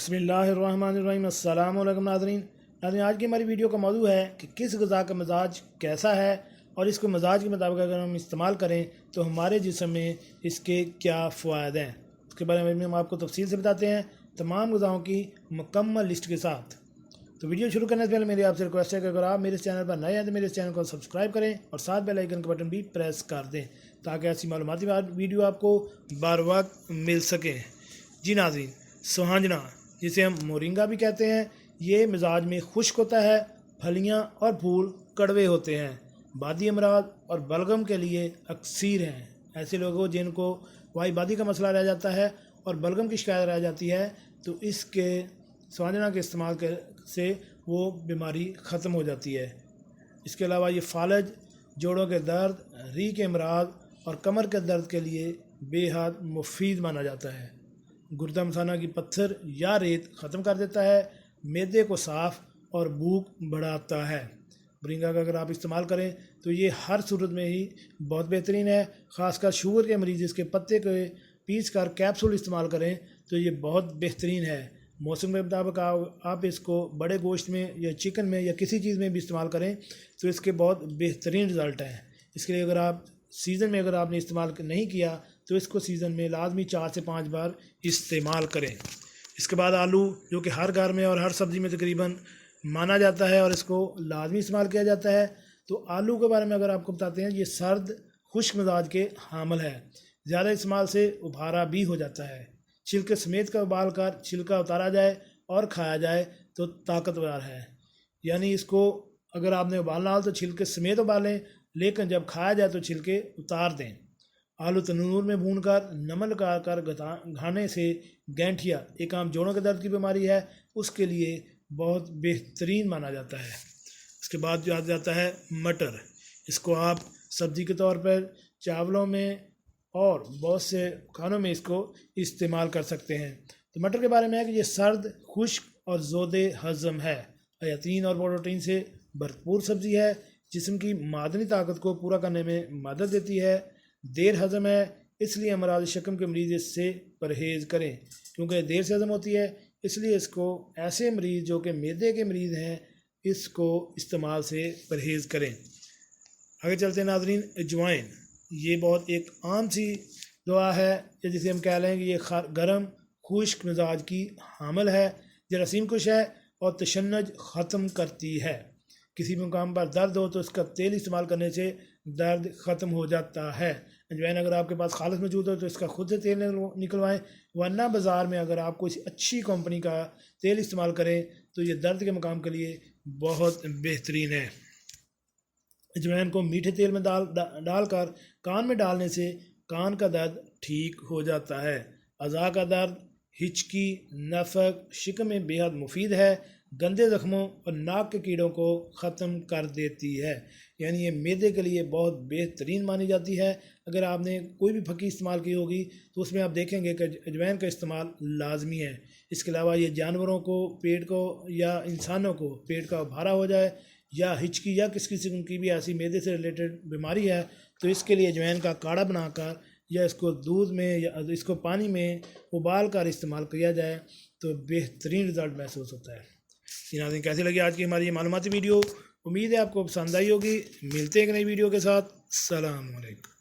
बिस्मिल्लाहिर्रहमानिर्रहीम। अस्सलाम वालेकुम नाज़रीन। आज की हमारी वीडियो का मौजू है कि किस ग़िज़ा का मिजाज कैसा है और इसको मिजाज के मुताबिक अगर हम इस्तेमाल करें तो हमारे जिस्म में इसके क्या फ़वाइद हैं, उसके बारे में हम आपको तफसील से बताते हैं तमाम ग़िज़ाओं की मुकम्मल लिस्ट के साथ। तो वीडियो शुरू करने से पहले मेरी आपसे रिक्वेस्ट है कि अगर आप मेरे इस चैनल पर नए हैं तो मेरे इस चैनल को सब्सक्राइब करें और साथ बेल आइकन का बटन भी प्रेस कर दें ताकि ऐसी मालूमाती वीडियो आपको बार वक्त मिल सके। जी नाज़रीन, सुहांजना जिसे हम मोरिंगा भी कहते हैं, ये मिजाज में खुश्क होता है, फलियां और फूल कड़वे होते हैं, बादी अमराज और बलगम के लिए अक्सीर हैं। ऐसे लोगों जिनको वाई बादी का मसला रह जाता है और बलगम की शिकायत रह जाती है तो इसके सुहांजना के इस्तेमाल से वो बीमारी ख़त्म हो जाती है। इसके अलावा ये फालज, जोड़ों के दर्द, री के अमराज और कमर के दर्द के लिए बेहद मुफीद माना जाता है। गुर्दा मसाना की पत्थर या रेत ख़त्म कर देता है, मैदे को साफ़ और भूख बढ़ाता है। मोरिंगा का अगर आप इस्तेमाल करें तो ये हर सूरत में ही बहुत बेहतरीन है। ख़ासकर शुगर के मरीज़ इसके पत्ते को पीस कर कैप्सूल इस्तेमाल करें तो ये बहुत बेहतरीन है। मौसम के मुताबिक आप इसको बड़े गोश्त में या चिकन में या किसी चीज़ में भी इस्तेमाल करें तो इसके बहुत बेहतरीन रिज़ल्ट हैं। इसके लिए अगर आप सीज़न में अगर आपने इस्तेमाल नहीं किया तो इसको सीज़न में लाजमी 4 से 5 बार इस्तेमाल करें। इसके बाद आलू, जो कि हर घर में और हर सब्ज़ी में तकरीबन माना जाता है और इसको लाजमी इस्तेमाल किया जाता है। तो आलू के बारे में अगर आपको बताते हैं, ये सर्द खुश्क मिजाज के हामिल है, ज़्यादा इस्तेमाल से उभारा भी हो जाता है। छिलके समेत का उबाल कर छिलका उतारा जाए और खाया जाए तो ताकतवर है, यानी इसको अगर आपने उबालना हो तो छिलके समेत उबालें, लेकिन जब खाया जाए तो छिलके उतार दें। आलू तनूर में भूनकर नमक लगा कर घाने से गैंठिया, एक आम जोड़ों के दर्द की बीमारी है, उसके लिए बहुत बेहतरीन माना जाता है। उसके बाद जो आ जाता है मटर, इसको आप सब्ज़ी के तौर पर चावलों में और बहुत से खानों में इसको इस्तेमाल कर सकते हैं। तो मटर के बारे में है कि ये सर्द, खुश्क और ज़ोदे हज़म है, हयातीन और प्रोटीन से भरपूर सब्ज़ी है, जिस्म की मादनी ताकत को पूरा करने में मदद देती है, देर हज़म है, इसलिए अमराज शकम के मरीज़ इससे परहेज़ करें क्योंकि देर से हज़म होती है। इसलिए इसको ऐसे मरीज़ जो कि मैदे के मरीज़ हैं इसको इस्तेमाल से परहेज़ करें। आगे चलते हैं नाज़रीन, अजवाइन, ये बहुत एक आम सी दवा है या जिसे हम कह लें कि ये गर्म खुश्क मिजाज की हामिल है, जरासीम कुश है और तशन्नुज ख़त्म करती है। किसी भी मुकाम पर दर्द हो तो इसका तेल इस्तेमाल करने से दर्द ख़त्म हो जाता है। अजवाइन अगर आपके पास खालिस मौजूद हो तो इसका खुद से तेल निकलवाएं, वरना बाज़ार में अगर आप कोई अच्छी कंपनी का तेल इस्तेमाल करें तो ये दर्द के मुकाम के लिए बहुत बेहतरीन है। अजवाइन को मीठे तेल में डालकर कान में डालने से कान का दर्द ठीक हो जाता है। अज़ा का दर्द, हिचकी, नफक, शिकम में बेहद मुफीद है, गंदे ज़ख्मों और नाक के कीड़ों को ख़त्म कर देती है, यानी ये मैदे के लिए बहुत बेहतरीन मानी जाती है। अगर आपने कोई भी फकी इस्तेमाल की होगी तो उसमें आप देखेंगे कि अजवाइन का इस्तेमाल लाजमी है। इसके अलावा ये जानवरों को पेट को या इंसानों को पेट का उभारा हो जाए या हिचकी या किसी किस्म की भी ऐसी मैदे से रिलेटेड बीमारी है तो इसके लिए अजवाइन का काढ़ा बनाकर या इसको दूध में या इसको पानी में उबाल कर इस्तेमाल किया जाए तो बेहतरीन रिज़ल्ट महसूस होता है। नाज़रीन, कैसी लगी आज की हमारी ये मालूमाती वीडियो? उम्मीद है आपको पसंद आई होगी। मिलते हैं एक नई वीडियो के साथ। सलाम अलैकुम।